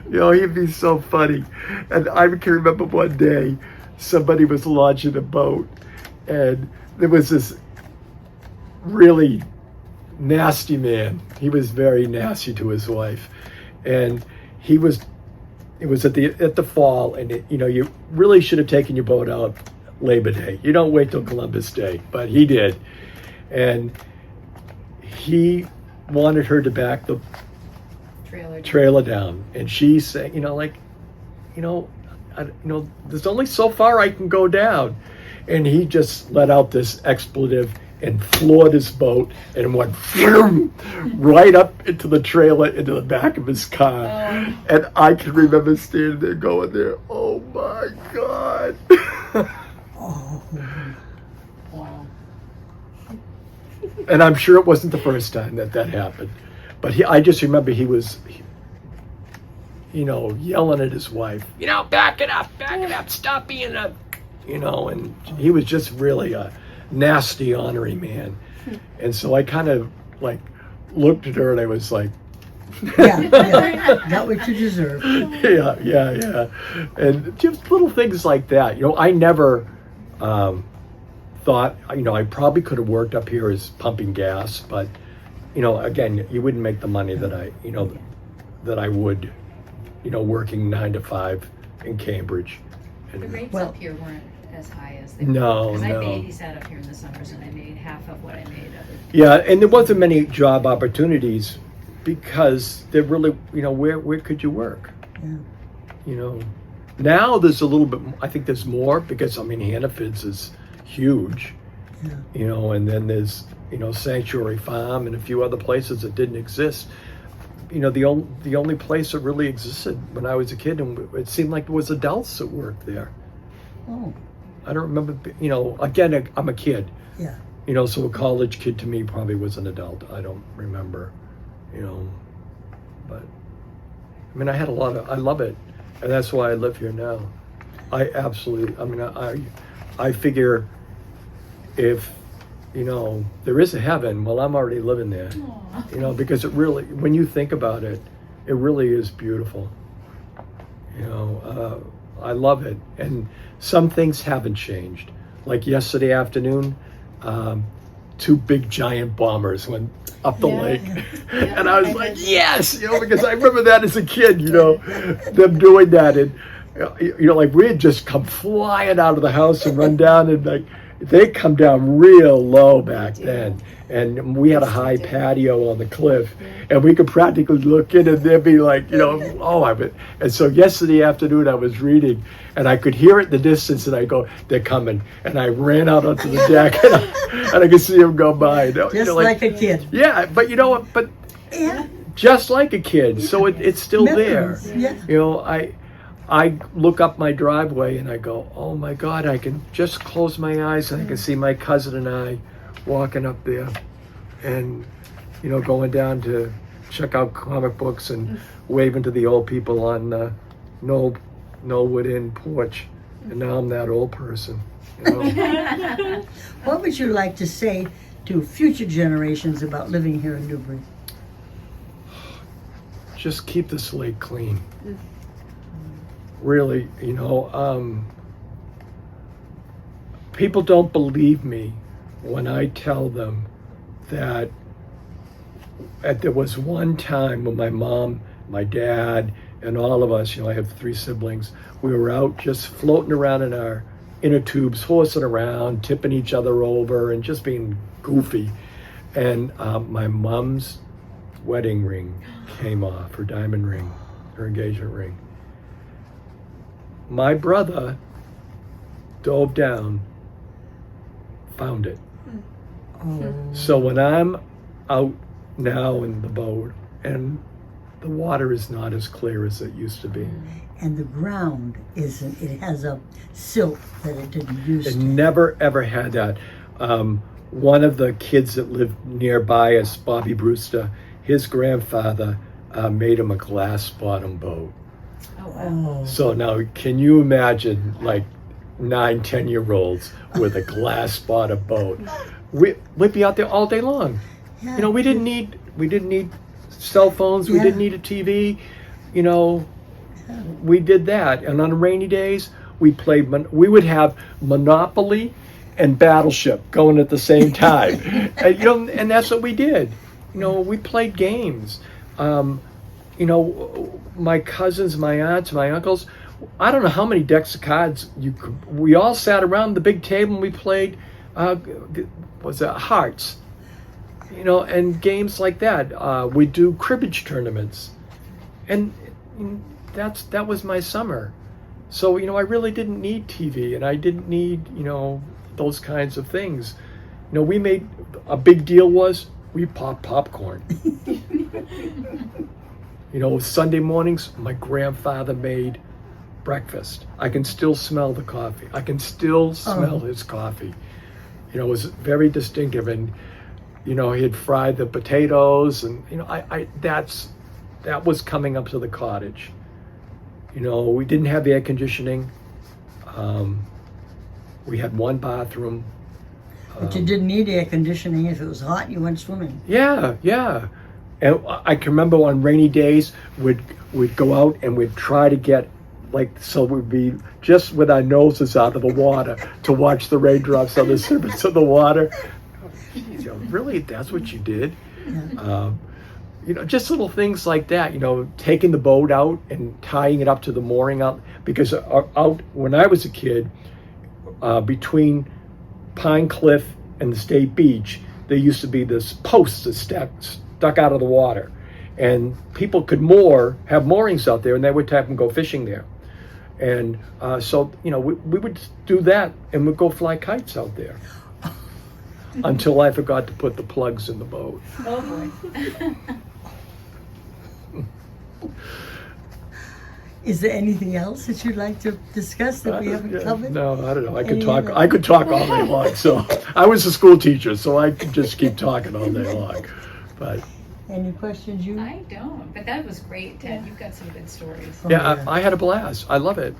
He'd be so funny. And I can remember one day somebody was launching a boat, and there was this really nasty man. He was very nasty to his wife, and it was at the fall, and you really should have taken your boat out Labor Day. You don't wait till Columbus Day, but he did, and he wanted her to back the trailer down, and she said, there's only so far I can go down, and he just let out this expletive and floored his boat and went right up into the trailer, into the back of his car. And I can remember standing there going there, oh my God. Oh. Wow. And I'm sure it wasn't the first time that happened. But I just remember he was, yelling at his wife, back it up, stop being a, and he was just really a nasty, ornery man. And so I kind of looked at her and I was like, yeah, got what you deserve. Yeah. And just little things like that. I never thought, I probably could have worked up here as pumping gas, but, again, you wouldn't make the money that I would, working 9 to 5 in Cambridge. The rates up here weren't as high as they No, were. Because no. I babysat up here in the summers, and I made half of what I made other. Yeah, and there wasn't many job opportunities because there really, where could you work? Yeah. Now there's a little bit, I think there's more because, Hannaford's is huge, Yeah. And then there's, Sanctuary Farm and a few other places that didn't exist. the only place that really existed when I was a kid, and it seemed like it was adults that worked there. Oh, I don't remember, again, I'm a kid, yeah. so a college kid to me probably was an adult. I don't remember, but I love it, and that's why I live here now. I absolutely, I figure if, there is a heaven, well, I'm already living there, Aw. because it really, when you think about it, it really is beautiful. I love it. And some things haven't changed. Like yesterday afternoon, 2 big giant bombers went up the Yeah. lake. Yeah. And I was like, yes, because I remember that as a kid, them doing that. And, like we had just come flying out of the house and run down, and like, they come down real low back then. And we had a high patio on the cliff, and we could practically look in, and there'd be like, and so yesterday afternoon I was reading, and I could hear it in the distance, and I go, they're coming. And I ran out onto the deck, and I could see them go by. Just like a kid. Yeah, but you know what? But Yeah. just like a kid, so it's still Memories, there. yeah. I look up my driveway and I go, oh my God, I can just close my eyes and I can see my cousin and I walking up there, and going down to check out comic books and waving to the old people on the Knollwood Inn porch. And now I'm that old person. What would you like to say to future generations about living here in Newbury? Just keep the slate clean. Really, people don't believe me when I tell them that there was one time when my mom, my dad, and all of us, I have 3 siblings, we were out just floating around in our inner tubes, horsing around, tipping each other over, and just being goofy. And my mom's wedding ring came off, her diamond ring, her engagement ring. My brother dove down, found it. Oh, So when I'm out now in the boat, and the water is not as clear as it used to be. and the ground isn't, it has a silt that it didn't used It to. never ever had that. One of the kids that lived nearby us, Bobby Brewster, his grandfather made him a glass bottom boat. Oh, wow. Oh, So now, can you imagine, like 9-10-year-olds with a glass bottom boat? We'd be out there all day long. yeah. We didn't need cell phones. We Yeah. didn't need a TV. We did that. And on rainy days, we we would have Monopoly and Battleship going at the same time. And that's what we did. We played games. My cousins, my aunts, my uncles, I don't know how many decks of cards we all sat around the big table and we played, hearts, and games like that. We do cribbage tournaments, and that was my summer. So, I really didn't need TV, and I didn't need, those kinds of things. We made, a big deal was we popped popcorn. Sunday mornings, my grandfather made breakfast. I can still smell the coffee. I can still smell his coffee. It was very distinctive, and he'd fry the potatoes, and that was coming up to the cottage. We didn't have air conditioning. We had one bathroom. But you didn't need air conditioning. If it was hot, you went swimming. Yeah. And I can remember on rainy days, we'd go out and we'd try to get, so we'd be just with our noses out of the water to watch the raindrops on the surface of the water. Really, that's what you did? Yeah. Just little things like that, taking the boat out and tying it up to the mooring out. Because out when I was a kid, between Pine Cliff and the State Beach, there used to be this post that stuck out of the water, and people could have moorings out there, and they would have them go fishing there. And so we would do that, and we'd go fly kites out there until I forgot to put the plugs in the boat. Oh boy. Is there anything else that you'd like to discuss that we haven't covered? No, I don't know. I could Any talk. other- I could talk all day long. So I was a school teacher, so I could just keep talking all day long. But Any questions you? I don't, but that was great, Ted. You've got some good stories. Oh, yeah, I had a blast. I love it.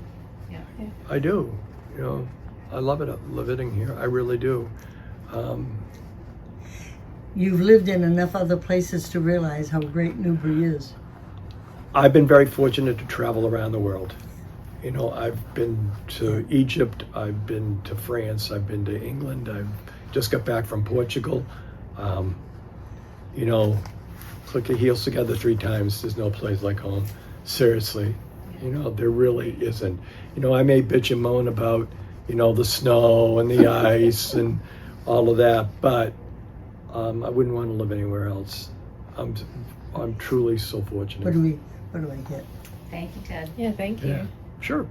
Yeah. I do. You know, I love it living here. I really do. You've lived in enough other places to realize how great Newbury is. I've been very fortunate to travel around the world. You know, I've been to Egypt, I've been to France, I've been to England, I've just got back from Portugal. You know, click your heels together 3 times, there's no place like home. Seriously, you know, there really isn't. You know, I may bitch and moan about, you know, the snow and the ice and all of that, but I wouldn't want to live anywhere else. I'm truly so fortunate. What do I get? Thank you, Ted. Yeah, thank you. Yeah, sure.